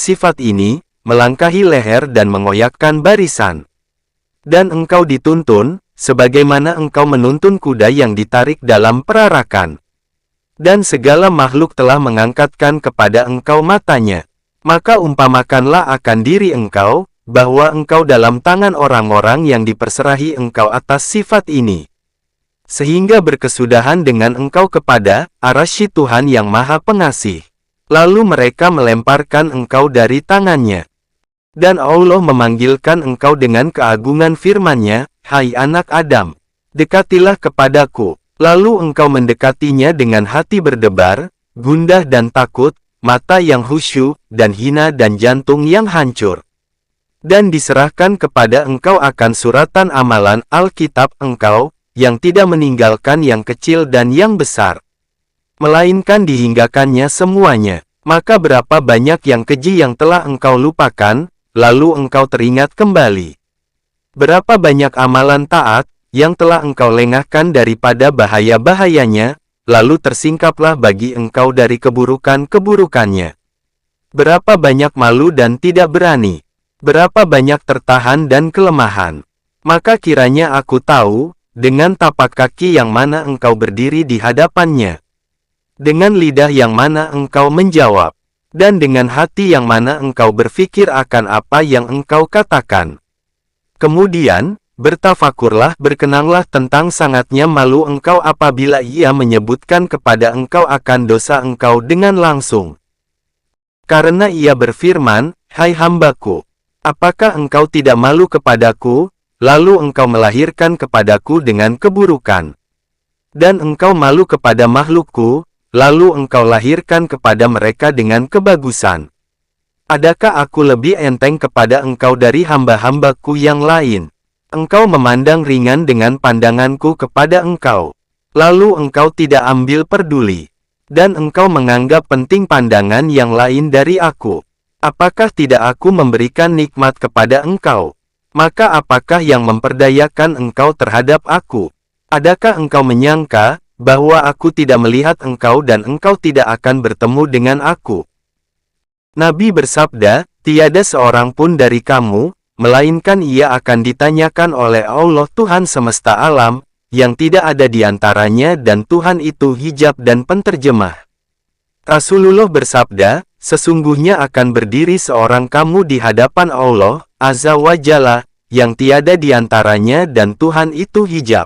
sifat ini, melangkahi leher dan mengoyakkan barisan. Dan engkau dituntun, sebagaimana engkau menuntun kuda yang ditarik dalam perarakan. Dan segala makhluk telah mengangkatkan kepada engkau matanya. Maka umpamakanlah akan diri engkau, bahwa engkau dalam tangan orang-orang yang diperserahi engkau atas sifat ini. Sehingga berkesudahan dengan engkau kepada arasy Tuhan yang Maha Pengasih. Lalu mereka melemparkan engkau dari tangannya. Dan Allah memanggilkan engkau dengan keagungan firman-Nya, "Hai anak Adam, dekatilah kepadaku." Lalu engkau mendekatinya dengan hati berdebar, gundah dan takut, mata yang khusyuk, dan hina dan jantung yang hancur. Dan diserahkan kepada engkau akan suratan amalan Alkitab engkau, yang tidak meninggalkan yang kecil dan yang besar. Melainkan dihinggakannya semuanya. Maka berapa banyak yang keji yang telah engkau lupakan, lalu engkau teringat kembali. Berapa banyak amalan taat, yang telah engkau lengahkan daripada bahaya-bahayanya, lalu tersingkaplah bagi engkau dari keburukan-keburukannya. Berapa banyak malu dan tidak berani. Berapa banyak tertahan dan kelemahan. Maka kiranya aku tahu, dengan tapak kaki yang mana engkau berdiri di hadapannya. Dengan lidah yang mana engkau menjawab. Dan dengan hati yang mana engkau berfikir akan apa yang engkau katakan. Kemudian, bertafakurlah, berkenanglah tentang sangatnya malu engkau apabila ia menyebutkan kepada engkau akan dosa engkau dengan langsung. Karena ia berfirman, "Hai hambaku, apakah engkau tidak malu kepadaku? Lalu engkau melahirkan kepadaku dengan keburukan. Dan engkau malu kepada makhlukku, lalu engkau lahirkan kepada mereka dengan kebagusan. Adakah aku lebih enteng kepada engkau dari hamba-hambaku yang lain? Engkau memandang ringan dengan pandanganku kepada engkau. Lalu engkau tidak ambil peduli. Dan engkau menganggap penting pandangan yang lain dari aku. Apakah tidak aku memberikan nikmat kepada engkau? Maka apakah yang memperdayakan engkau terhadap aku? Adakah engkau menyangka, bahwa aku tidak melihat engkau dan engkau tidak akan bertemu dengan aku?" Nabi bersabda, "Tiada seorang pun dari kamu, melainkan ia akan ditanyakan oleh Allah Tuhan semesta alam, yang tidak ada di antaranya dan Tuhan itu hijab dan penterjemah." Rasulullah bersabda, "Sesungguhnya akan berdiri seorang kamu di hadapan Allah, Azza wa Jalla, yang tiada di antaranya dan Tuhan itu hijab."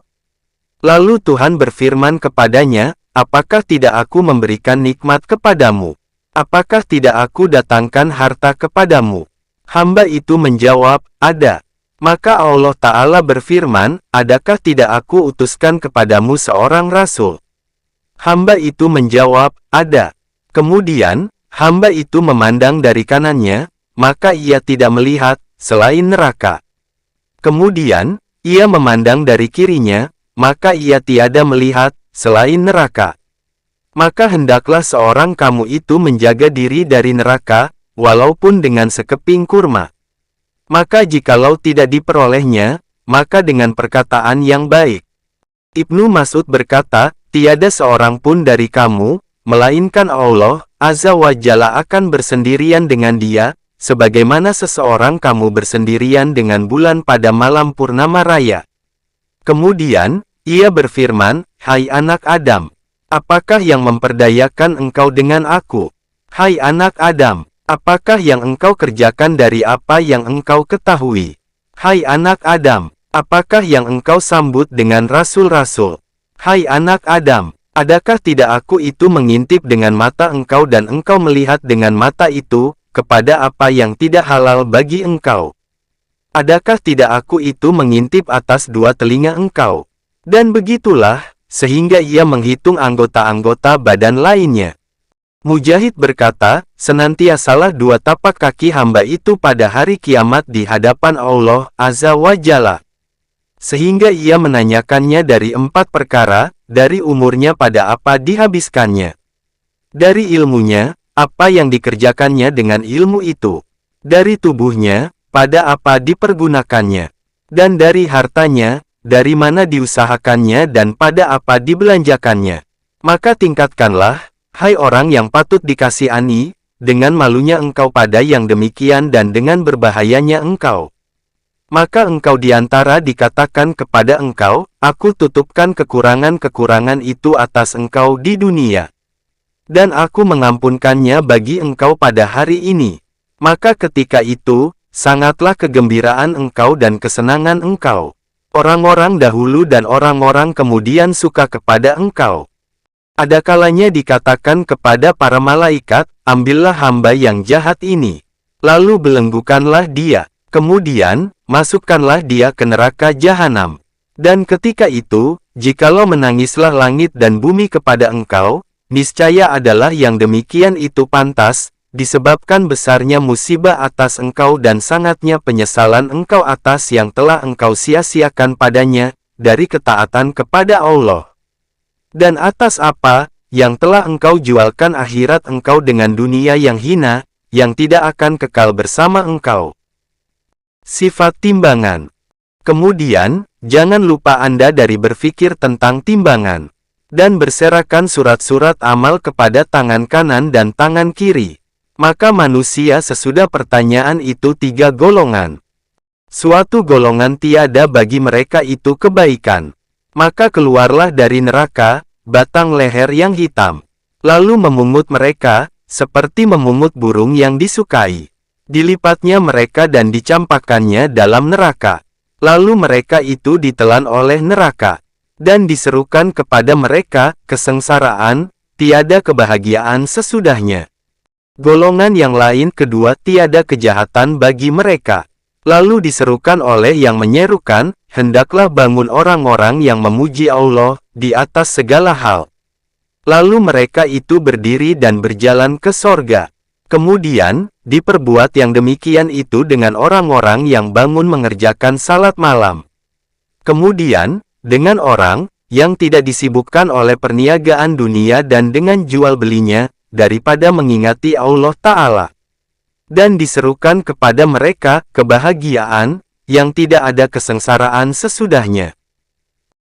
Lalu Tuhan berfirman kepadanya, "Apakah tidak aku memberikan nikmat kepadamu? Apakah tidak aku datangkan harta kepadamu?" Hamba itu menjawab, "Ada." Maka Allah Ta'ala berfirman, "Adakah tidak aku utuskan kepadamu seorang rasul?" Hamba itu menjawab, "Ada." Kemudian, hamba itu memandang dari kanannya, maka ia tidak melihat, selain neraka. Kemudian, ia memandang dari kirinya, maka ia tiada melihat, selain neraka. Maka hendaklah seorang kamu itu menjaga diri dari neraka, walaupun dengan sekeping kurma. Maka jikalau tidak diperolehnya, maka dengan perkataan yang baik. Ibnu Mas'ud berkata, "Tiada seorang pun dari kamu, melainkan Allah, Azza wa Jalla akan bersendirian dengan dia, sebagaimana seseorang kamu bersendirian dengan bulan pada malam purnama raya." Kemudian, ia berfirman, "Hai anak Adam, apakah yang memperdayakan engkau dengan aku? Hai anak Adam, apakah yang engkau kerjakan dari apa yang engkau ketahui? Hai anak Adam, apakah yang engkau sambut dengan rasul-rasul? Hai anak Adam, adakah tidak aku itu mengintip dengan mata engkau dan engkau melihat dengan mata itu, kepada apa yang tidak halal bagi engkau? Adakah tidak aku itu mengintip atas dua telinga engkau?" Dan begitulah, sehingga ia menghitung anggota-anggota badan lainnya. Mujahid berkata, "Senantiasalah dua tapak kaki hamba itu pada hari kiamat di hadapan Allah, Azza wa Jalla." Sehingga ia menanyakannya dari 4 perkara, dari umurnya pada apa dihabiskannya. Dari ilmunya, apa yang dikerjakannya dengan ilmu itu. Dari tubuhnya, pada apa dipergunakannya. Dan dari hartanya, dari mana diusahakannya dan pada apa dibelanjakannya. Maka tingkatkanlah, hai orang yang patut dikasihani, dengan malunya engkau pada yang demikian dan dengan berbahayanya engkau. Maka engkau diantara dikatakan kepada engkau, aku tutupkan kekurangan-kekurangan itu atas engkau di dunia. Dan aku mengampunkannya bagi engkau pada hari ini. Maka ketika itu, sangatlah kegembiraan engkau dan kesenangan engkau. Orang-orang dahulu dan orang-orang kemudian suka kepada engkau. Ada kalanya dikatakan kepada para malaikat, ambillah hamba yang jahat ini. Lalu belenggukanlah dia. Kemudian, masukkanlah dia ke neraka jahanam. Dan ketika itu, jikalau menangislah langit dan bumi kepada engkau, niscaya adalah yang demikian itu pantas, disebabkan besarnya musibah atas engkau dan sangatnya penyesalan engkau atas yang telah engkau sia-siakan padanya, dari ketaatan kepada Allah. Dan atas apa, yang telah engkau jualkan akhirat engkau dengan dunia yang hina, yang tidak akan kekal bersama engkau. Sifat timbangan. Kemudian, jangan lupa Anda dari berfikir tentang timbangan. Dan berserakan surat-surat amal kepada tangan kanan dan tangan kiri. Maka manusia sesudah pertanyaan itu 3 golongan. Suatu golongan tiada bagi mereka itu kebaikan. Maka keluarlah dari neraka, batang leher yang hitam. Lalu memungut mereka, seperti memungut burung yang disukai. Dilipatnya mereka dan dicampakkannya dalam neraka. Lalu mereka itu ditelan oleh neraka. Dan diserukan kepada mereka, kesengsaraan, tiada kebahagiaan sesudahnya. Golongan yang lain kedua tiada kejahatan bagi mereka. Lalu diserukan oleh yang menyerukan, hendaklah bangun orang-orang yang memuji Allah, di atas segala hal. Lalu mereka itu berdiri dan berjalan ke sorga. Kemudian, diperbuat yang demikian itu dengan orang-orang yang bangun mengerjakan salat malam. Kemudian, dengan orang, yang tidak disibukkan oleh perniagaan dunia dan dengan jual belinya, daripada mengingati Allah Ta'ala. Dan diserukan kepada mereka, kebahagiaan, yang tidak ada kesengsaraan sesudahnya.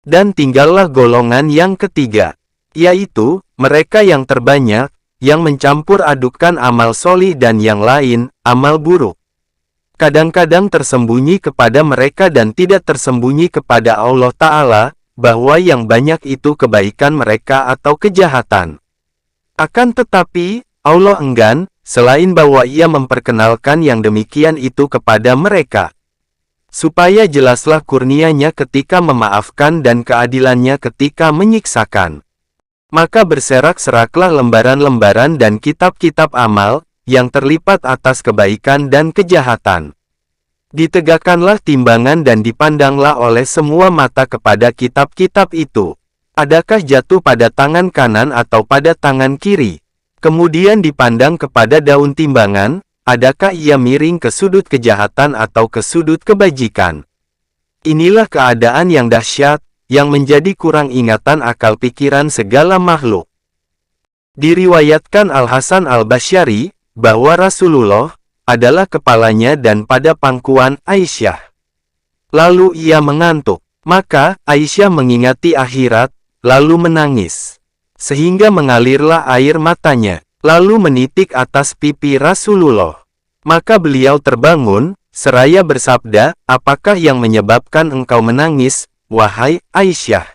Dan tinggallah golongan yang ketiga, yaitu, mereka yang terbanyak, yang mencampur adukan amal solih dan yang lain, amal buruk. Kadang-kadang tersembunyi kepada mereka dan tidak tersembunyi kepada Allah Ta'ala, bahwa yang banyak itu kebaikan mereka atau kejahatan. Akan tetapi, Allah enggan, selain bahwa Ia memperkenalkan yang demikian itu kepada mereka. Supaya jelaslah kurnia-Nya ketika memaafkan dan keadilan-Nya ketika menyiksakan. Maka berserak-seraklah lembaran-lembaran dan kitab-kitab amal, yang terlipat atas kebaikan dan kejahatan. Ditegakkanlah timbangan dan dipandanglah oleh semua mata kepada kitab-kitab itu. Adakah jatuh pada tangan kanan atau pada tangan kiri? Kemudian dipandang kepada daun timbangan, adakah ia miring ke sudut kejahatan atau ke sudut kebajikan? Inilah keadaan yang dahsyat, yang menjadi kurang ingatan akal pikiran segala makhluk. Diriwayatkan Al-Hasan Al-Basyari, bahwa Rasulullah adalah kepalanya dan pada pangkuan Aisyah. Lalu ia mengantuk, maka Aisyah mengingati akhirat, lalu menangis. Sehingga mengalirlah air matanya, lalu menitik atas pipi Rasulullah. Maka beliau terbangun, seraya bersabda, apakah yang menyebabkan engkau menangis, wahai Aisyah?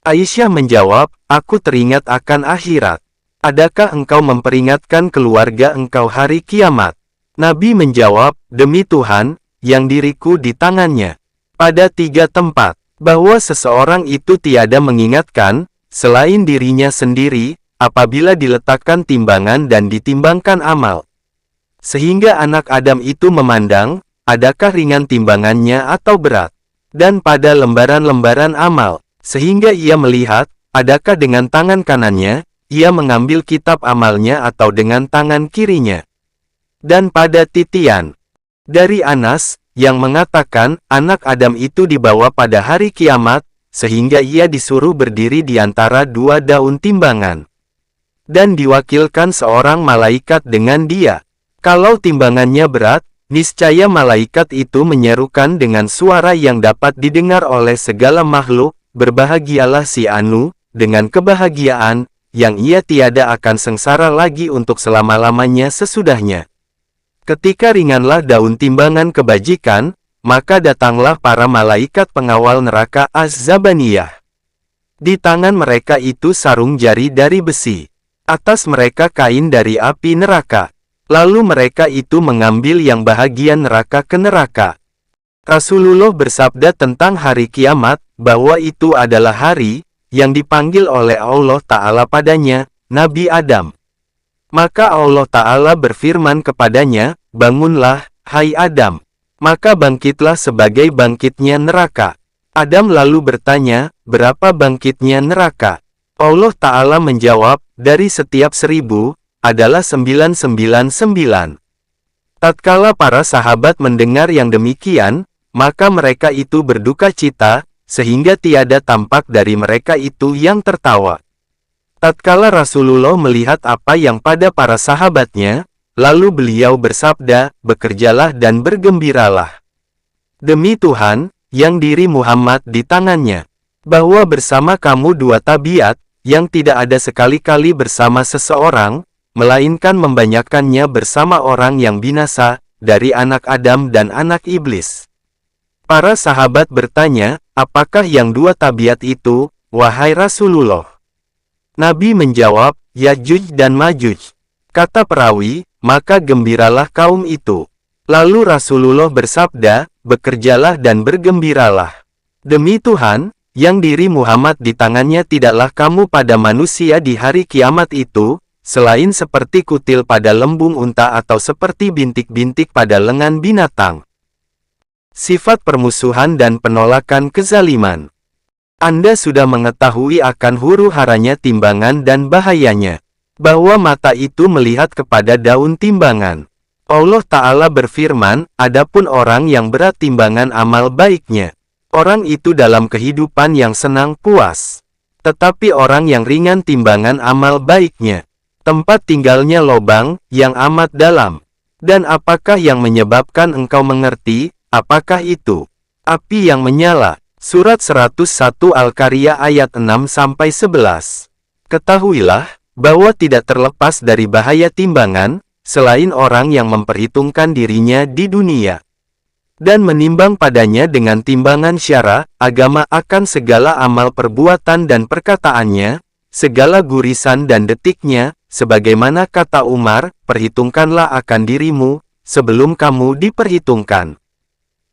Aisyah menjawab, aku teringat akan akhirat. Adakah engkau memperingatkan keluarga engkau hari kiamat? Nabi menjawab, demi Tuhan, yang diriku di tangannya. Pada 3 tempat, bahwa seseorang itu tiada mengingatkan, selain dirinya sendiri, apabila diletakkan timbangan dan ditimbangkan amal. Sehingga anak Adam itu memandang, adakah ringan timbangannya atau berat. Dan pada lembaran-lembaran amal, sehingga ia melihat, adakah dengan tangan kanannya, ia mengambil kitab amalnya atau dengan tangan kirinya. Dan pada titian dari Anas, yang mengatakan, anak Adam itu dibawa pada hari kiamat, sehingga ia disuruh berdiri di antara 2 daun timbangan. Dan diwakilkan seorang malaikat dengan dia. Kalau timbangannya berat, niscaya malaikat itu menyerukan dengan suara yang dapat didengar oleh segala makhluk, berbahagialah si Anu, dengan kebahagiaan, yang ia tiada akan sengsara lagi untuk selama-lamanya sesudahnya. Ketika ringanlah daun timbangan kebajikan, maka datanglah para malaikat pengawal neraka Az-Zabaniyah. Di tangan mereka itu sarung jari dari besi. Atas mereka kain dari api neraka. Lalu mereka itu mengambil yang bahagian neraka ke neraka. Rasulullah bersabda tentang hari kiamat, bahwa itu adalah hari yang dipanggil oleh Allah Ta'ala padanya, Nabi Adam. Maka Allah Ta'ala berfirman kepadanya, bangunlah, hai Adam. Maka bangkitlah sebagai bangkitnya neraka. Adam lalu bertanya, berapa bangkitnya neraka? Allah Ta'ala menjawab, dari setiap 1000, adalah 999. Tatkala para sahabat mendengar yang demikian, maka mereka itu berduka cita, sehingga tiada tampak dari mereka itu yang tertawa. Tatkala Rasulullah melihat apa yang pada para sahabatnya, lalu beliau bersabda, bekerjalah dan bergembiralah. Demi Tuhan, yang diri Muhammad di tangannya, bahwa bersama kamu dua tabiat, yang tidak ada sekali-kali bersama seseorang, melainkan membanyakkannya bersama orang yang binasa, dari anak Adam dan anak iblis. Para sahabat bertanya, apakah yang dua tabiat itu, wahai Rasulullah? Nabi menjawab, Yajuj dan Majuj. Kata perawi, maka gembiralah kaum itu. Lalu Rasulullah bersabda, bekerjalah dan bergembiralah. Demi Tuhan, yang diri Muhammad di tangannya tidaklah kamu pada manusia di hari kiamat itu, selain seperti kutil pada lembung unta atau seperti bintik-bintik pada lengan binatang. Sifat permusuhan dan penolakan kezaliman. Anda sudah mengetahui akan huru-haranya timbangan dan bahayanya. Bahwa mata itu melihat kepada daun timbangan. Allah Ta'ala berfirman, adapun orang yang berat timbangan amal baiknya, orang itu dalam kehidupan yang senang puas. Tetapi orang yang ringan timbangan amal baiknya, tempat tinggalnya lobang yang amat dalam. Dan apakah yang menyebabkan engkau mengerti, apakah itu? Api yang menyala. Surat 101 Al-Qariyah ayat 6-11. Ketahuilah, bahwa tidak terlepas dari bahaya timbangan, selain orang yang memperhitungkan dirinya di dunia, dan menimbang padanya dengan timbangan syara, agama akan segala amal perbuatan dan perkataannya, segala gurisan dan detiknya, sebagaimana kata Umar, perhitungkanlah akan dirimu, sebelum kamu diperhitungkan.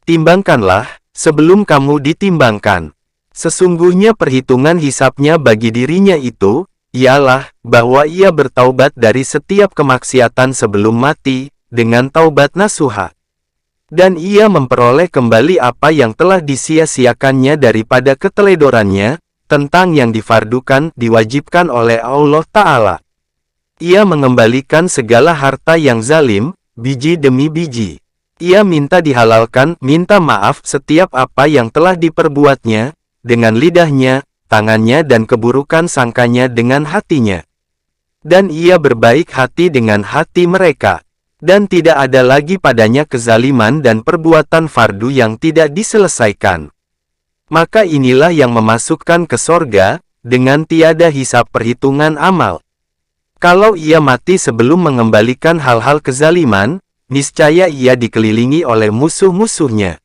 Timbangkanlah, sebelum kamu ditimbangkan. Sesungguhnya perhitungan hisapnya bagi dirinya itu, ialah, bahwa ia bertaubat dari setiap kemaksiatan sebelum mati, dengan taubat nasuha. Dan ia memperoleh kembali apa yang telah disia-siakannya daripada keteledorannya, tentang yang difardukan, diwajibkan oleh Allah Ta'ala. Ia mengembalikan segala harta yang zalim, biji demi biji. Ia minta dihalalkan, minta maaf setiap apa yang telah diperbuatnya, dengan lidahnya, tangannya dan keburukan sangkanya dengan hatinya. Dan ia berbaik hati dengan hati mereka. Dan tidak ada lagi padanya kezaliman dan perbuatan fardu yang tidak diselesaikan. Maka inilah yang memasukkan ke sorga, dengan tiada hisap perhitungan amal. Kalau ia mati sebelum mengembalikan hal-hal kezaliman, niscaya ia dikelilingi oleh musuh-musuhnya.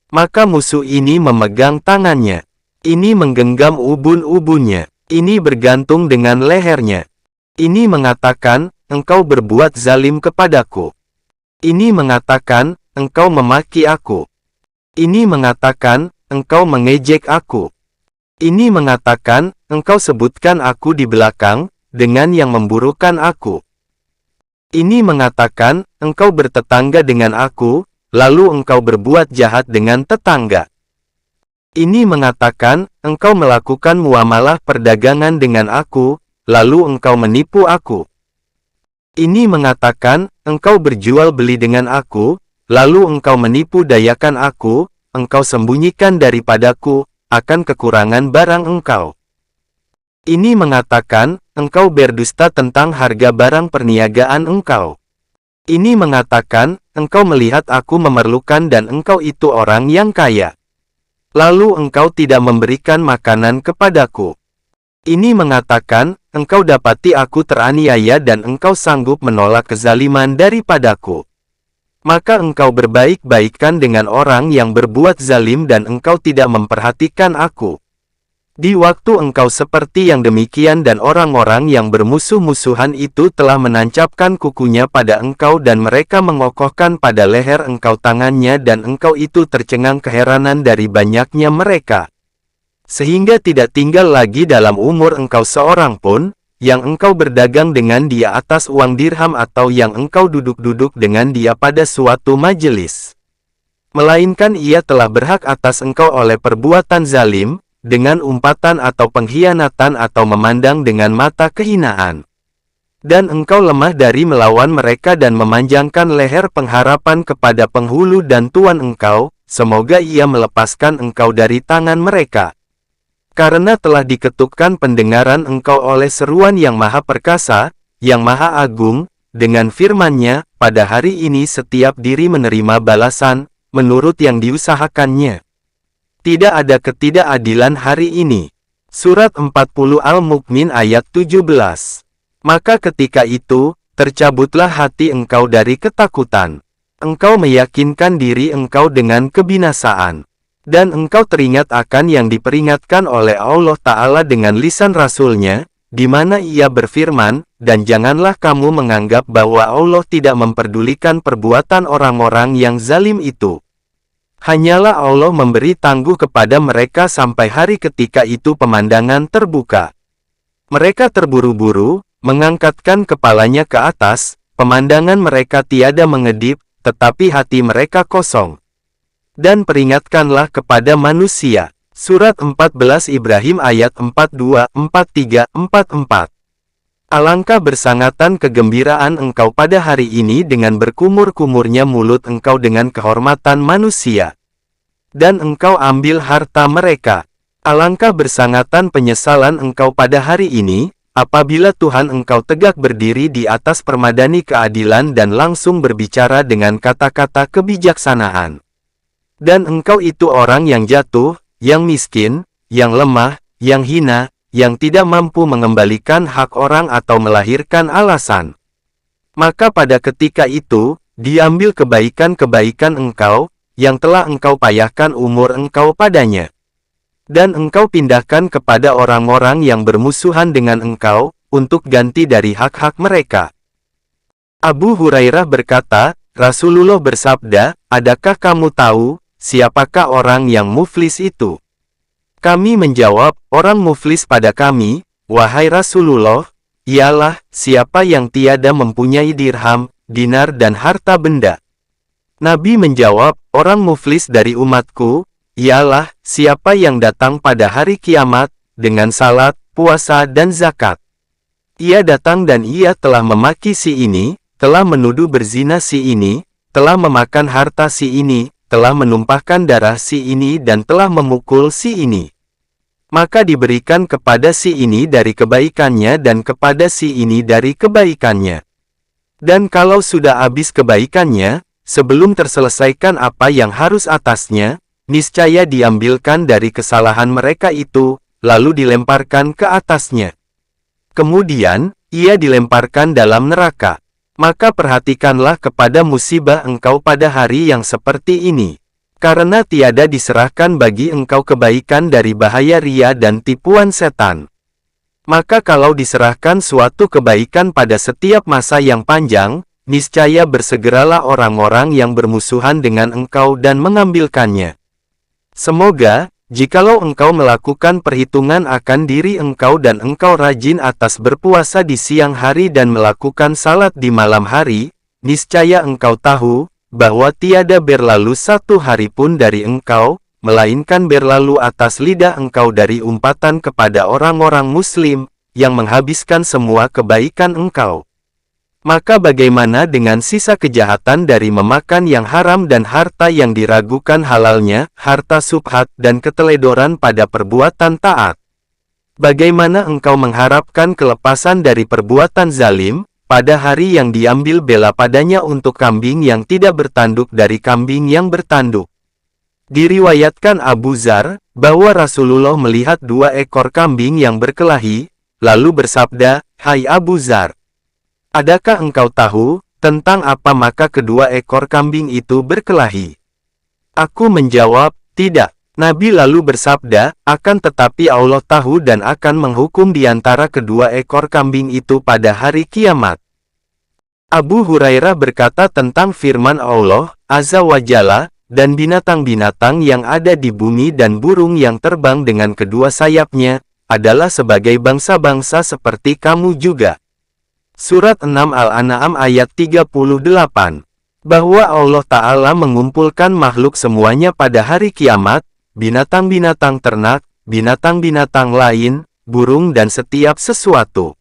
Maka musuh ini memegang tangannya. Ini menggenggam ubun-ubunnya. Ini bergantung dengan lehernya. Ini mengatakan, engkau berbuat zalim kepadaku. Ini mengatakan, engkau memaki aku. Ini mengatakan, engkau mengejek aku. Ini mengatakan, engkau sebutkan aku di belakang, dengan yang memburukan aku. Ini mengatakan, engkau bertetangga dengan aku, lalu engkau berbuat jahat dengan tetangga. Ini mengatakan, engkau melakukan muamalah perdagangan dengan aku, lalu engkau menipu aku. Ini mengatakan, engkau berjual beli dengan aku, lalu engkau menipu dayakan aku, engkau sembunyikan daripadaku, akan kekurangan barang engkau. Ini mengatakan, engkau berdusta tentang harga barang perniagaan engkau. Ini mengatakan, engkau melihat aku memerlukan dan engkau itu orang yang kaya. Lalu engkau tidak memberikan makanan kepadaku. Ini mengatakan, engkau dapati aku teraniaya dan engkau sanggup menolak kezaliman daripadaku. Maka engkau berbaik-baikan dengan orang yang berbuat zalim dan engkau tidak memperhatikan aku. Di waktu engkau seperti yang demikian dan orang-orang yang bermusuh-musuhan itu telah menancapkan kukunya pada engkau dan mereka mengokohkan pada leher engkau tangannya dan engkau itu tercengang keheranan dari banyaknya mereka. Sehingga tidak tinggal lagi dalam umur engkau seorang pun, yang engkau berdagang dengan dia atas uang dirham atau yang engkau duduk-duduk dengan dia pada suatu majelis. Melainkan ia telah berhak atas engkau oleh perbuatan zalim, dengan umpatan atau pengkhianatan atau memandang dengan mata kehinaan. Dan engkau lemah dari melawan mereka dan memanjangkan leher pengharapan kepada penghulu dan tuan engkau, semoga ia melepaskan engkau dari tangan mereka. Karena telah diketukkan pendengaran engkau oleh seruan yang maha perkasa, yang maha agung, dengan firman-Nya, pada hari ini setiap diri menerima balasan, menurut yang diusahakannya. Tidak ada ketidakadilan hari ini. Surat 40 Al-Mu'min ayat 17. Maka ketika itu, tercabutlah hati engkau dari ketakutan. Engkau meyakinkan diri engkau dengan kebinasaan. Dan engkau teringat akan yang diperingatkan oleh Allah Ta'ala dengan lisan Rasul-Nya, di mana ia berfirman, dan janganlah kamu menganggap bahwa Allah tidak memperdulikan perbuatan orang-orang yang zalim itu. Hanyalah Allah memberi tangguh kepada mereka sampai hari ketika itu pemandangan terbuka. Mereka terburu-buru, mengangkatkan kepalanya ke atas, pemandangan mereka tiada mengedip, tetapi hati mereka kosong. Dan peringatkanlah kepada manusia. Surat 14 Ibrahim ayat 42, 43, 44. Alangkah bersangatan kegembiraan engkau pada hari ini dengan berkumur-kumurnya mulut engkau dengan kehormatan manusia. Dan engkau ambil harta mereka. Alangkah bersangatan penyesalan engkau pada hari ini, apabila Tuhan engkau tegak berdiri di atas permadani keadilan dan langsung berbicara dengan kata-kata kebijaksanaan. Dan engkau itu orang yang jatuh, yang miskin, yang lemah, yang hina, yang tidak mampu mengembalikan hak orang atau melahirkan alasan. Maka pada ketika itu, diambil kebaikan-kebaikan engkau, yang telah engkau payahkan umur engkau padanya. Dan engkau pindahkan kepada orang-orang yang bermusuhan dengan engkau, untuk ganti dari hak-hak mereka. Abu Hurairah berkata, Rasulullah bersabda, adakah kamu tahu, siapakah orang yang muflis itu? Kami menjawab, orang muflis pada kami, wahai Rasulullah, ialah siapa yang tiada mempunyai dirham, dinar dan harta benda. Nabi menjawab, orang muflis dari umatku, ialah siapa yang datang pada hari kiamat, dengan salat, puasa dan zakat. Ia datang dan ia telah memaki si ini, telah menuduh berzina si ini, telah memakan harta si ini, telah menumpahkan darah si ini dan telah memukul si ini. Maka diberikan kepada si ini dari kebaikannya dan kepada si ini dari kebaikannya. Dan kalau sudah habis kebaikannya, sebelum terselesaikan apa yang harus atasnya, niscaya diambilkan dari kesalahan mereka itu, lalu dilemparkan ke atasnya. Kemudian, ia dilemparkan dalam neraka. Maka perhatikanlah kepada musibah engkau pada hari yang seperti ini. Karena tiada diserahkan bagi engkau kebaikan dari bahaya ria dan tipuan setan. Maka kalau diserahkan suatu kebaikan pada setiap masa yang panjang, niscaya bersegeralah orang-orang yang bermusuhan dengan engkau dan mengambilkannya. Semoga, jikalau engkau melakukan perhitungan akan diri engkau dan engkau rajin atas berpuasa di siang hari dan melakukan salat di malam hari, niscaya engkau tahu, bahwa tiada berlalu satu hari pun dari engkau, melainkan berlalu atas lidah engkau dari umpatan kepada orang-orang muslim, yang menghabiskan semua kebaikan engkau. Maka bagaimana dengan sisa kejahatan dari memakan yang haram dan harta yang diragukan halalnya, harta subhat dan keteledoran pada perbuatan taat? Bagaimana engkau mengharapkan kelepasan dari perbuatan zalim, pada hari yang diambil bela padanya untuk kambing yang tidak bertanduk dari kambing yang bertanduk? Diriwayatkan Abu Dzar, bahwa Rasulullah melihat 2 ekor kambing yang berkelahi, lalu bersabda, "Hai Abu Dzar, adakah engkau tahu, tentang apa maka kedua ekor kambing itu berkelahi?" Aku menjawab, "Tidak." Nabi lalu bersabda, "Akan tetapi Allah tahu dan akan menghukum di antara kedua ekor kambing itu pada hari kiamat." Abu Hurairah berkata tentang firman Allah, Azza wa Jalla, "Dan binatang-binatang yang ada di bumi dan burung yang terbang dengan kedua sayapnya, adalah sebagai bangsa-bangsa seperti kamu juga." Surat 6 Al-An'am ayat 38. Bahwa Allah Ta'ala mengumpulkan makhluk semuanya pada hari kiamat, binatang-binatang ternak, binatang-binatang lain, burung dan setiap sesuatu.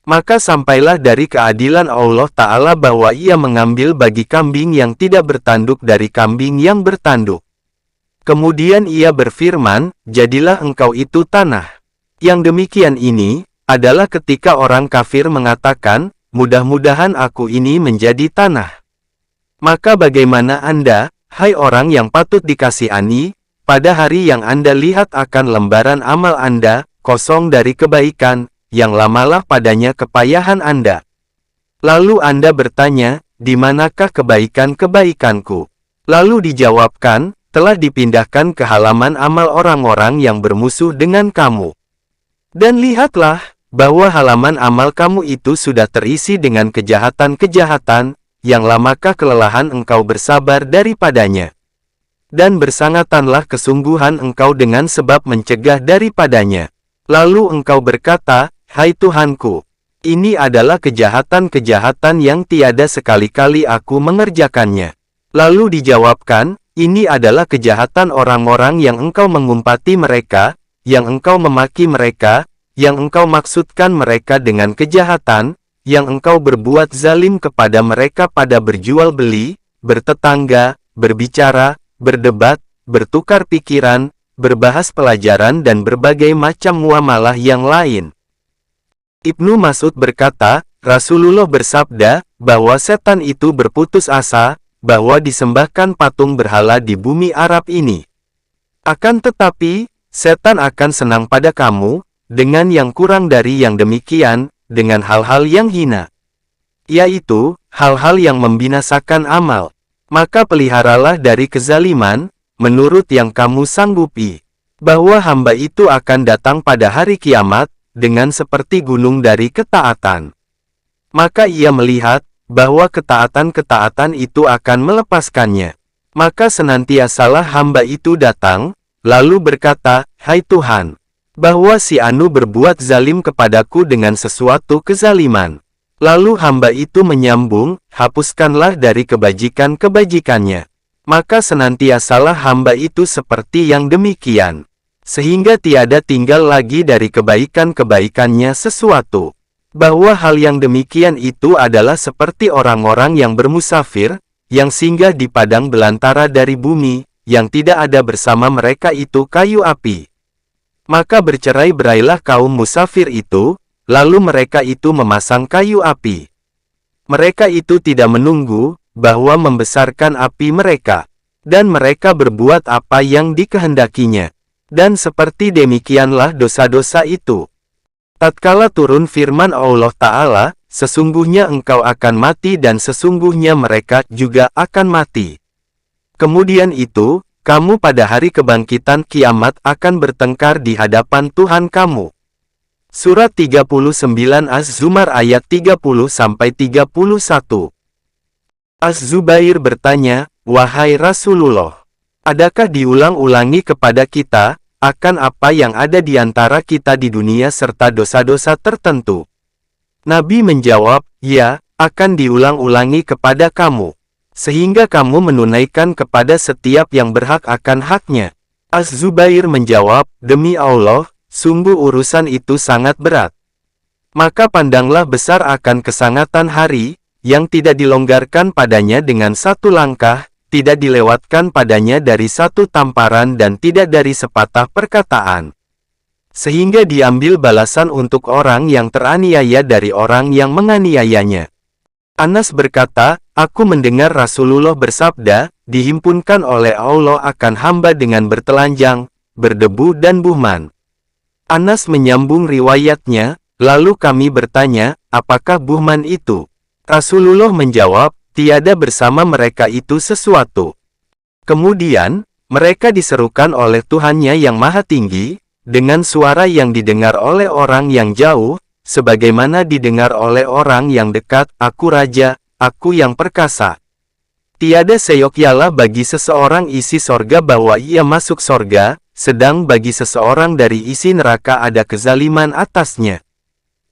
Maka sampailah dari keadilan Allah Ta'ala bahwa Ia mengambil bagi kambing yang tidak bertanduk dari kambing yang bertanduk. Kemudian Ia berfirman, "Jadilah engkau itu tanah." Yang demikian ini, adalah ketika orang kafir mengatakan, "Mudah-mudahan aku ini menjadi tanah." Maka bagaimana Anda, hai orang yang patut dikasihani, pada hari yang Anda lihat akan lembaran amal Anda, kosong dari kebaikan, yang lamalah padanya kepayahan Anda. Lalu Anda bertanya, "Di manakah kebaikan-kebaikanku?" Lalu dijawabkan, "Telah dipindahkan ke halaman amal orang-orang yang bermusuh dengan kamu. Dan lihatlah, bahwa halaman amal kamu itu sudah terisi dengan kejahatan-kejahatan, yang lamakah kelelahan engkau bersabar daripadanya? Dan bersangatanlah kesungguhan engkau dengan sebab mencegah daripadanya. Lalu engkau berkata, 'Hai Tuhanku, ini adalah kejahatan-kejahatan yang tiada sekali-kali aku mengerjakannya.' Lalu dijawabkan, 'Ini adalah kejahatan orang-orang yang engkau mengumpati mereka, yang engkau memaki mereka, yang engkau maksudkan mereka dengan kejahatan, yang engkau berbuat zalim kepada mereka pada berjual beli, bertetangga, berbicara, berdebat, bertukar pikiran, berbahas pelajaran dan berbagai macam muamalah yang lain." Ibnu Mas'ud berkata, Rasulullah bersabda, bahwa setan itu berputus asa, bahwa disembahkan patung berhala di bumi Arab ini. Akan tetapi, setan akan senang pada kamu, dengan yang kurang dari yang demikian, dengan hal-hal yang hina, yaitu, hal-hal yang membinasakan amal. Maka peliharalah dari kezaliman, menurut yang kamu sanggupi, bahwa hamba itu akan datang pada hari kiamat, dengan seperti gunung dari ketaatan. Maka ia melihat, bahwa ketaatan-ketaatan itu akan melepaskannya. Maka senantiasalah hamba itu datang, lalu berkata, "Hai Tuhan, bahwa si Anu berbuat zalim kepadaku dengan sesuatu kezaliman." Lalu hamba itu menyambung, "Hapuskanlah dari kebajikan-kebajikannya." Maka senantiasalah hamba itu seperti yang demikian, sehingga tiada tinggal lagi dari kebaikan-kebaikannya sesuatu. Bahwa hal yang demikian itu adalah seperti orang-orang yang bermusafir, yang singgah di padang belantara dari bumi, yang tidak ada bersama mereka itu kayu api. Maka bercerai-berailah kaum musafir itu, lalu mereka itu memasang kayu api. Mereka itu tidak menunggu, bahwa membesarkan api mereka, dan mereka berbuat apa yang dikehendakinya. Dan seperti demikianlah dosa-dosa itu. Tatkala turun firman Allah Ta'ala, "Sesungguhnya engkau akan mati dan sesungguhnya mereka juga akan mati." Kemudian itu, kamu pada hari kebangkitan kiamat akan bertengkar di hadapan Tuhan kamu. Surat 39 Az-Zumar ayat 30-31. Az-Zubair bertanya, "Wahai Rasulullah, adakah diulang-ulangi kepada kita, akan apa yang ada di antara kita di dunia serta dosa-dosa tertentu?" Nabi menjawab, "Ya, akan diulang-ulangi kepada kamu, sehingga kamu menunaikan kepada setiap yang berhak akan haknya." Az-Zubair menjawab, "Demi Allah, sungguh urusan itu sangat berat." Maka pandanglah besar akan kesangatan hari, yang tidak dilonggarkan padanya dengan satu langkah, tidak dilewatkan padanya dari satu tamparan dan tidak dari sepatah perkataan. Sehingga diambil balasan untuk orang yang teraniaya dari orang yang menganiayanya. Anas berkata, "Aku mendengar Rasulullah bersabda, dihimpunkan oleh Allah akan hamba dengan bertelanjang, berdebu dan buhman. Anas menyambung riwayatnya, lalu kami bertanya, apakah buhman itu? Rasulullah menjawab, tiada bersama mereka itu sesuatu. Kemudian, mereka diserukan oleh Tuhannya yang Maha Tinggi, dengan suara yang didengar oleh orang yang jauh, sebagaimana didengar oleh orang yang dekat, aku raja, aku yang perkasa. Tiada seyogyala bagi seseorang isi sorga bahwa ia masuk sorga, sedang bagi seseorang dari isi neraka ada kezaliman atasnya.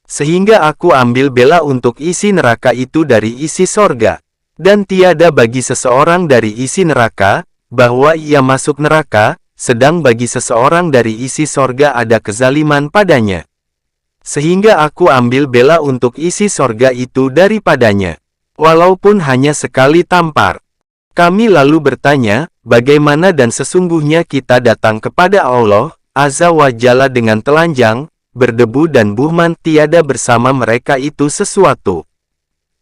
Sehingga aku ambil bela untuk isi neraka itu dari isi sorga. Dan tiada bagi seseorang dari isi neraka, bahwa ia masuk neraka, sedang bagi seseorang dari isi sorga ada kezaliman padanya. Sehingga aku ambil bela untuk isi sorga itu daripadanya. Walaupun hanya sekali tampar. Kami lalu bertanya, bagaimana dan sesungguhnya kita datang kepada Allah, Azza wa Jalla dengan telanjang, berdebu dan buhman tiada bersama mereka itu sesuatu.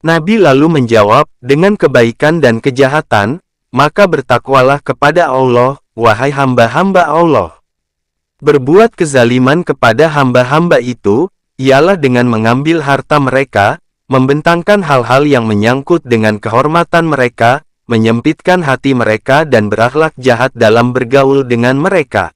Nabi lalu menjawab, dengan kebaikan dan kejahatan, maka bertakwalah kepada Allah, wahai hamba-hamba Allah. Berbuat kezaliman kepada hamba-hamba itu, ialah dengan mengambil harta mereka, membentangkan hal-hal yang menyangkut dengan kehormatan mereka, menyempitkan hati mereka dan berakhlak jahat dalam bergaul dengan mereka.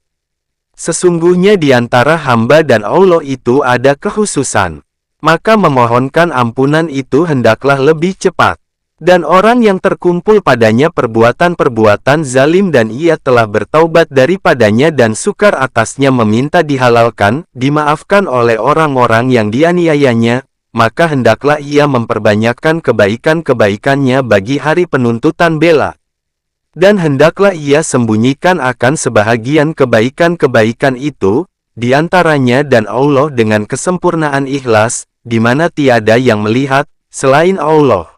Sesungguhnya di antara hamba dan Allah itu ada kekhususan. Maka memohonkan ampunan itu hendaklah lebih cepat. Dan orang yang terkumpul padanya perbuatan-perbuatan zalim dan ia telah bertaubat daripadanya dan sukar atasnya meminta dihalalkan, dimaafkan oleh orang-orang yang dianiayanya, maka hendaklah ia memperbanyakkan kebaikan-kebaikannya bagi hari penuntutan bela. Dan hendaklah ia sembunyikan akan sebahagian kebaikan-kebaikan itu, diantaranya dan Allah dengan kesempurnaan ikhlas, di mana tiada yang melihat, selain Allah.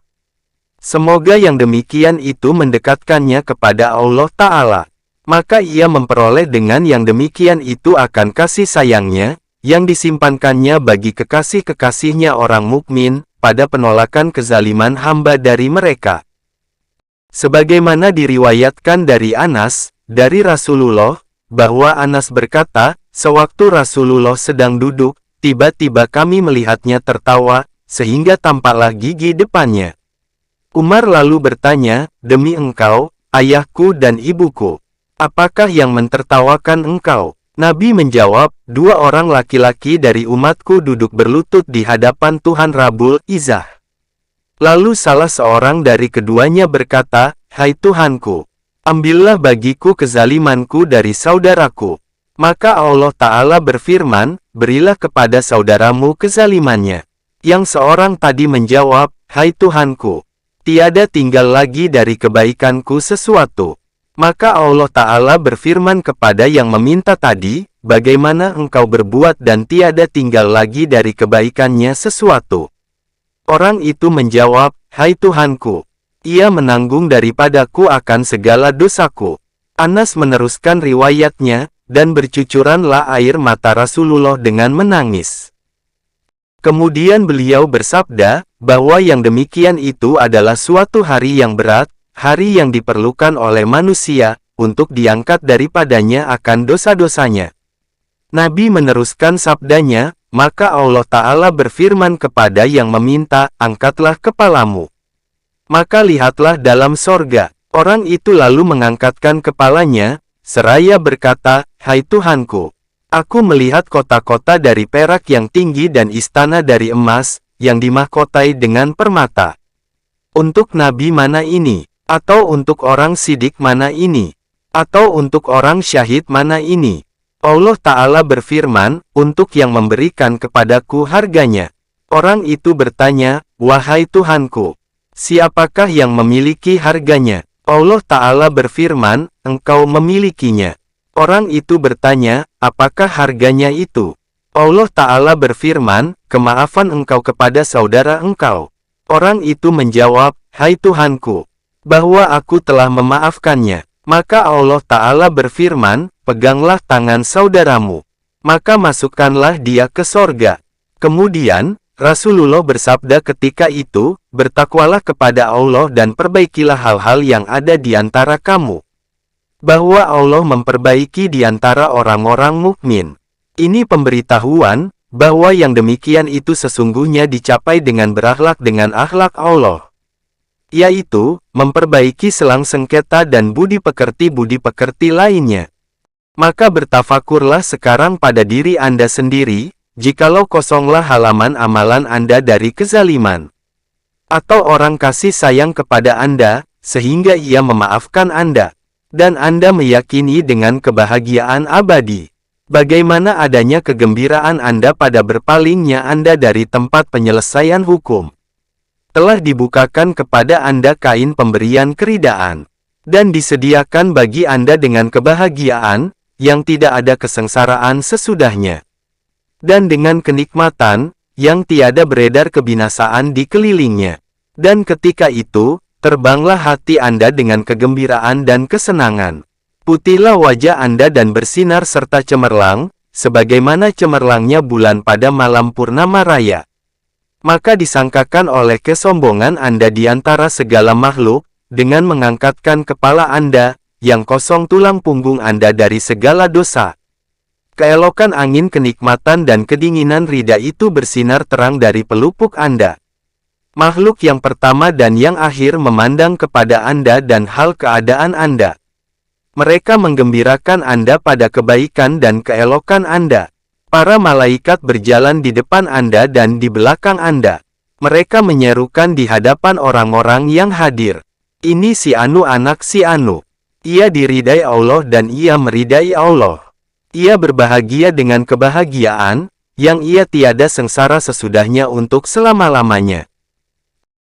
Semoga yang demikian itu mendekatkannya kepada Allah Ta'ala. Maka ia memperoleh dengan yang demikian itu akan kasih sayangnya, yang disimpankannya bagi kekasih-kekasihnya orang mukmin, pada penolakan kezaliman hamba dari mereka. Sebagaimana diriwayatkan dari Anas, dari Rasulullah, bahwa Anas berkata, sewaktu Rasulullah sedang duduk, tiba-tiba kami melihatnya tertawa, sehingga tampaklah gigi depannya. Umar lalu bertanya, demi engkau, ayahku dan ibuku, apakah yang mentertawakan engkau? Nabi menjawab, dua orang laki-laki dari umatku duduk berlutut di hadapan Tuhan Rabbul Izzah. Lalu salah seorang dari keduanya berkata, hai Tuhanku, ambillah bagiku kezalimanku dari saudaraku. Maka Allah Ta'ala berfirman, berilah kepada saudaramu kezalimannya. Yang seorang tadi menjawab, hai Tuhanku, tiada tinggal lagi dari kebaikanku sesuatu. Maka Allah Ta'ala berfirman kepada yang meminta tadi, bagaimana engkau berbuat dan tiada tinggal lagi dari kebaikannya sesuatu. Orang itu menjawab, hai Tuhanku, ia menanggung daripadaku akan segala dosaku. Anas meneruskan riwayatnya, dan bercucuranlah air mata Rasulullah dengan menangis. Kemudian beliau bersabda, bahwa yang demikian itu adalah suatu hari yang berat, hari yang diperlukan oleh manusia, untuk diangkat daripadanya akan dosa-dosanya. Nabi meneruskan sabdanya, maka Allah Ta'ala berfirman kepada yang meminta, angkatlah kepalamu. Maka lihatlah dalam sorga, orang itu lalu mengangkatkan kepalanya, seraya berkata, hai Tuhanku, aku melihat kota-kota dari perak yang tinggi dan istana dari emas, yang dimahkotai dengan permata. Untuk nabi mana ini? Atau untuk orang sidik mana ini? Atau untuk orang syahid mana ini? Allah Ta'ala berfirman, untuk yang memberikan kepadaku harganya. Orang itu bertanya, wahai Tuhanku, siapakah yang memiliki harganya? Allah Ta'ala berfirman, engkau memilikinya. Orang itu bertanya, apakah harganya itu? Allah Ta'ala berfirman, kemaafan engkau kepada saudara engkau. Orang itu menjawab, hai Tuhanku, bahwa aku telah memaafkannya. Maka Allah Ta'ala berfirman, peganglah tangan saudaramu. Maka masukkanlah dia ke sorga. Kemudian, Rasulullah bersabda ketika itu, bertakwalah kepada Allah dan perbaikilah hal-hal yang ada di antara kamu. Bahwa Allah memperbaiki di antara orang-orang mukmin. Ini pemberitahuan, bahwa yang demikian itu sesungguhnya dicapai dengan berakhlak dengan akhlak Allah. Yaitu, memperbaiki selang sengketa dan budi pekerti lainnya. Maka bertafakurlah sekarang pada diri Anda sendiri, jikalau kosonglah halaman amalan Anda dari kezaliman. Atau orang kasih sayang kepada Anda, sehingga ia memaafkan Anda. Dan Anda meyakini dengan kebahagiaan abadi. Bagaimana adanya kegembiraan Anda pada berpalingnya Anda dari tempat penyelesaian hukum. Telah dibukakan kepada Anda kain pemberian keridaan. Dan disediakan bagi Anda dengan kebahagiaan, yang tidak ada kesengsaraan sesudahnya. Dan dengan kenikmatan, yang tiada beredar kebinasaan di kelilingnya. Dan ketika itu, terbanglah hati Anda dengan kegembiraan dan kesenangan. Putihlah wajah Anda dan bersinar serta cemerlang, sebagaimana cemerlangnya bulan pada malam purnama raya. Maka disangkakan oleh kesombongan Anda di antara segala makhluk, dengan mengangkatkan kepala Anda, yang kosong tulang punggung Anda dari segala dosa. Keelokan angin kenikmatan dan kedinginan ridha itu bersinar terang dari pelupuk Anda. Makhluk yang pertama dan yang akhir memandang kepada Anda dan hal keadaan Anda. Mereka menggembirakan Anda pada kebaikan dan keelokan Anda. Para malaikat berjalan di depan Anda dan di belakang Anda. Mereka menyerukan di hadapan orang-orang yang hadir. Ini si Anu anak si Anu. Ia diridai Allah dan ia meridai Allah. Ia berbahagia dengan kebahagiaan, yang ia tiada sengsara sesudahnya untuk selama-lamanya.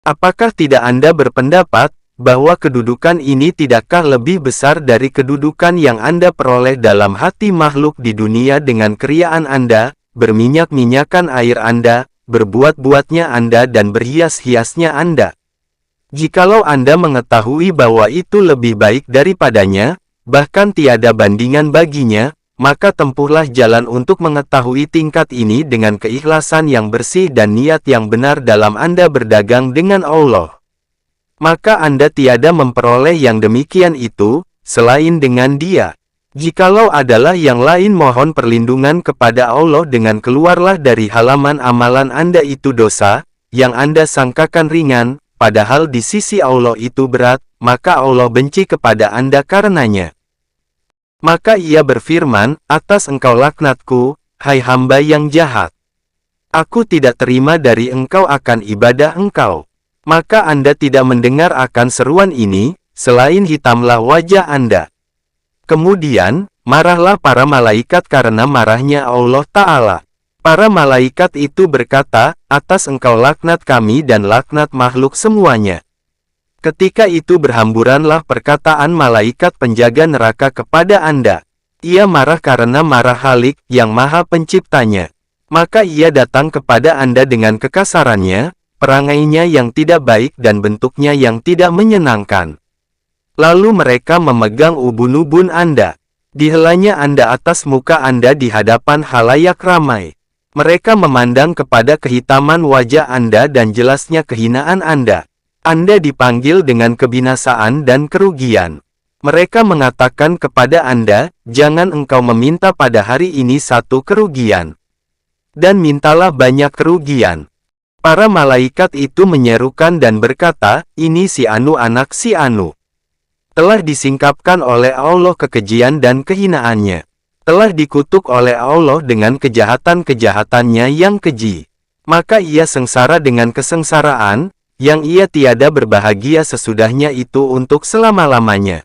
Apakah tidak Anda berpendapat, bahwa kedudukan ini tidakkah lebih besar dari kedudukan yang Anda peroleh dalam hati makhluk di dunia dengan keriaan Anda, berminyak-minyakan air Anda, berbuat-buatnya Anda dan berhias-hiasnya Anda? Jikalau Anda mengetahui bahwa itu lebih baik daripadanya, bahkan tiada bandingan baginya, maka tempuhlah jalan untuk mengetahui tingkat ini dengan keikhlasan yang bersih dan niat yang benar dalam Anda berdagang dengan Allah. Maka Anda tiada memperoleh yang demikian itu, selain dengan Dia. Jikalau adalah yang lain, mohon perlindungan kepada Allah dengan keluarlah dari halaman amalan Anda itu dosa, yang Anda sangkakan ringan, padahal di sisi Allah itu berat, maka Allah benci kepada Anda karenanya. Maka ia berfirman, atas engkau laknatku, hai hamba yang jahat. Aku tidak terima dari engkau akan ibadah engkau. Maka Anda tidak mendengar akan seruan ini, selain hitamlah wajah Anda. Kemudian, marahlah para malaikat karena marahnya Allah Ta'ala. Para malaikat itu berkata, atas engkau laknat kami dan laknat makhluk semuanya. Ketika itu berhamburanlah perkataan malaikat penjaga neraka kepada Anda. Ia marah karena marah Khalik yang maha penciptanya. Maka ia datang kepada Anda dengan kekasarannya, perangainya yang tidak baik dan bentuknya yang tidak menyenangkan. Lalu mereka memegang ubun-ubun Anda. Dihelanya Anda atas muka Anda di hadapan halayak ramai. Mereka memandang kepada kehitaman wajah Anda dan jelasnya kehinaan Anda. Anda dipanggil dengan kebinasaan dan kerugian. Mereka mengatakan kepada Anda, jangan engkau meminta pada hari ini satu kerugian. Dan mintalah banyak kerugian. Para malaikat itu menyerukan dan berkata, ini si Anu anak si Anu. Telah disingkapkan oleh Allah kekejian dan kehinaannya. Telah dikutuk oleh Allah dengan kejahatan-kejahatannya yang keji. Maka ia sengsara dengan kesengsaraan, yang ia tiada berbahagia sesudahnya itu untuk selama-lamanya.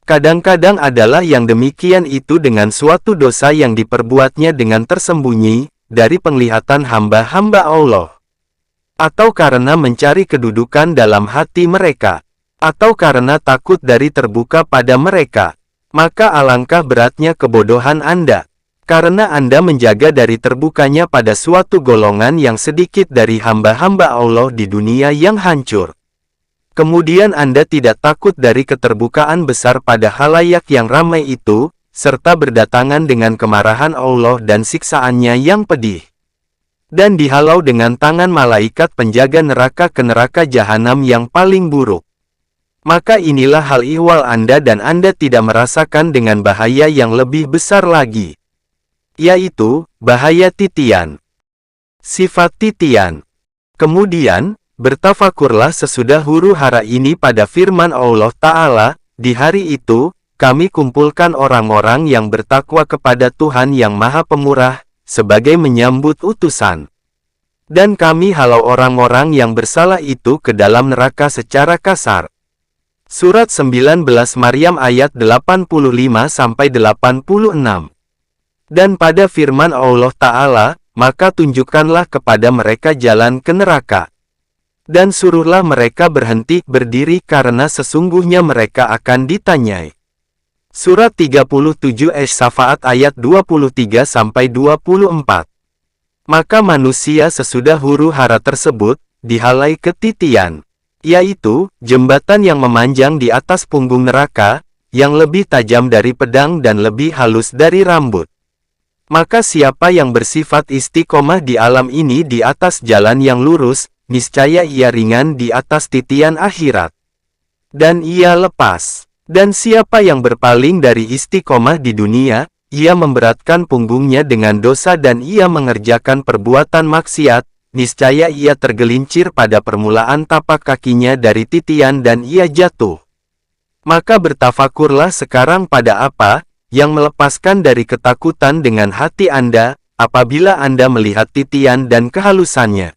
Kadang-kadang adalah yang demikian itu dengan suatu dosa yang diperbuatnya dengan tersembunyi, dari penglihatan hamba-hamba Allah. Atau karena mencari kedudukan dalam hati mereka. Atau karena takut dari terbuka pada mereka. Maka alangkah beratnya kebodohan Anda. Karena Anda menjaga dari terbukanya pada suatu golongan yang sedikit dari hamba-hamba Allah di dunia yang hancur. Kemudian Anda tidak takut dari keterbukaan besar pada halayak yang ramai itu, serta berdatangan dengan kemarahan Allah dan siksaannya yang pedih. dan dihalau dengan tangan malaikat penjaga neraka ke neraka jahanam yang paling buruk. Maka inilah hal ihwal Anda dan Anda tidak merasakan dengan bahaya yang lebih besar lagi, yaitu bahaya titian. Sifat titian. Kemudian, bertafakurlah sesudah huru-hara ini pada firman Allah Ta'ala, di hari itu, kami kumpulkan orang-orang yang bertakwa kepada Tuhan yang Maha Pemurah, sebagai menyambut utusan. Dan kami halau orang-orang yang bersalah itu ke dalam neraka secara kasar. Surat 19 Maryam ayat 85-86. Dan pada firman Allah Ta'ala, maka tunjukkanlah kepada mereka jalan ke neraka. Dan suruhlah mereka berhenti berdiri karena sesungguhnya mereka akan ditanyai. Surat 37 Asy-Syafaat ayat 23-24. Maka manusia sesudah huru-hara tersebut, dihalai ke titian, yaitu, jembatan yang memanjang di atas punggung neraka, yang lebih tajam dari pedang dan lebih halus dari rambut. Maka siapa yang bersifat istiqomah di alam ini di atas jalan yang lurus, niscaya ia ringan di atas titian akhirat. Dan ia lepas. Dan siapa yang berpaling dari istiqomah di dunia, ia memberatkan punggungnya dengan dosa dan ia mengerjakan perbuatan maksiat, niscaya ia tergelincir pada permulaan tapak kakinya dari titian dan ia jatuh. Maka bertafakurlah sekarang pada apa yang melepaskan dari ketakutan dengan hati Anda, apabila Anda melihat titian dan kehalusannya.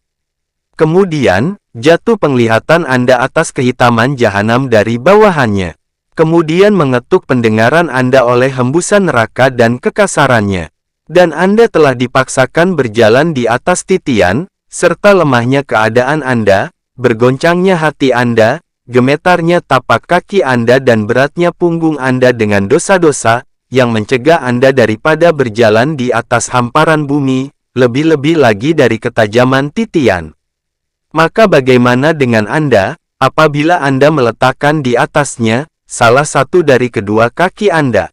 Kemudian, jatuh penglihatan Anda atas kehitaman jahanam dari bawahannya. Kemudian mengetuk pendengaran Anda oleh hembusan neraka dan kekasarannya. Dan Anda telah dipaksakan berjalan di atas titian, serta lemahnya keadaan Anda, bergoncangnya hati Anda, gemetarnya tapak kaki Anda dan beratnya punggung Anda dengan dosa-dosa, yang mencegah Anda daripada berjalan di atas hamparan bumi, lebih-lebih lagi dari ketajaman titian. Maka bagaimana dengan Anda, apabila Anda meletakkan di atasnya salah satu dari kedua kaki Anda?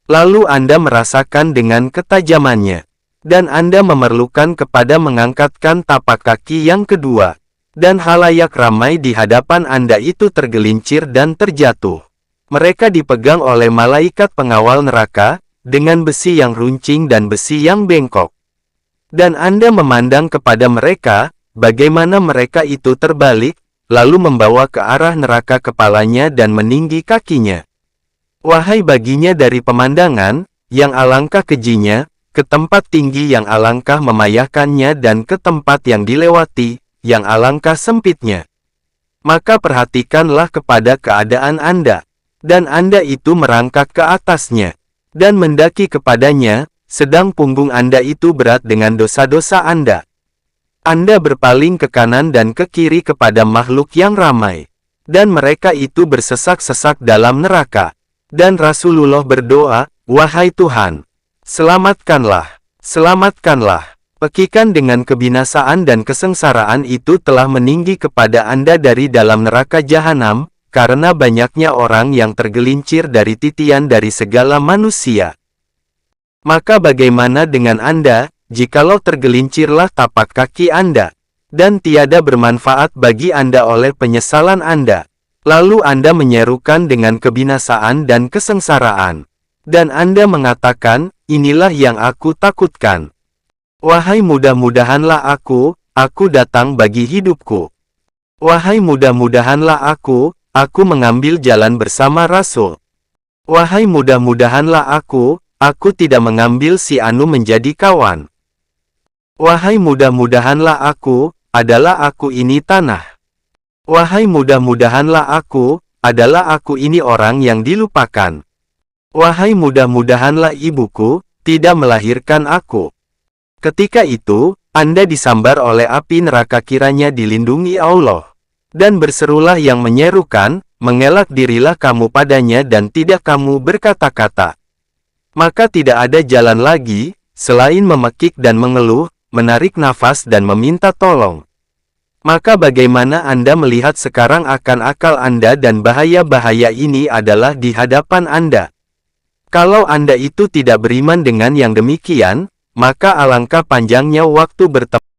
Lalu Anda merasakan dengan ketajamannya, dan Anda memerlukan kepada mengangkatkan tapak kaki yang kedua, dan halayak ramai di hadapan Anda itu tergelincir dan terjatuh. Mereka dipegang oleh malaikat pengawal neraka, dengan besi yang runcing dan besi yang bengkok. Dan Anda memandang kepada mereka, bagaimana mereka itu terbalik, lalu membawa ke arah neraka kepalanya dan meninggi kakinya. Wahai baginya dari pemandangan, yang alangkah kejinya, ke tempat tinggi yang alangkah memayahkannya dan ke tempat yang dilewati, yang alangkah sempitnya. Maka perhatikanlah kepada keadaan Anda. Dan Anda itu merangkak ke atasnya, dan mendaki kepadanya, sedang punggung Anda itu berat dengan dosa-dosa Anda. Anda berpaling ke kanan dan ke kiri kepada makhluk yang ramai, dan mereka itu bersesak-sesak dalam neraka. Dan Rasulullah berdoa, "Wahai Tuhan, selamatkanlah, selamatkanlah." Pekikan dengan kebinasaan dan kesengsaraan itu telah meninggi kepada Anda dari dalam neraka jahanam, karena banyaknya orang yang tergelincir dari titian dari segala manusia. Maka bagaimana dengan Anda, jikalau tergelincirlah tapak kaki Anda, dan tiada bermanfaat bagi Anda oleh penyesalan Anda, lalu Anda menyerukan dengan kebinasaan dan kesengsaraan, dan Anda mengatakan, "Inilah yang aku takutkan. Wahai mudah-mudahanlah aku datang bagi hidupku. Wahai mudah-mudahanlah aku mengambil jalan bersama Rasul. Wahai mudah-mudahanlah aku tidak mengambil si Anu menjadi kawan. Wahai mudah-mudahanlah aku, adalah aku ini tanah. Wahai mudah-mudahanlah aku, adalah aku ini orang yang dilupakan. Wahai mudah-mudahanlah ibuku, tidak melahirkan aku." Ketika itu, Anda disambar oleh api neraka kiranya dilindungi Allah. Dan berserulah yang menyerukan, "Mengelak dirilah kamu padanya dan tidak kamu berkata-kata." Maka tidak ada jalan lagi, selain memekik dan mengeluh, menarik nafas dan meminta tolong. Maka bagaimana Anda melihat sekarang akan akal Anda dan bahaya-bahaya ini adalah di hadapan Anda? Kalau Anda itu tidak beriman dengan yang demikian, maka alangkah panjangnya waktu bertemu.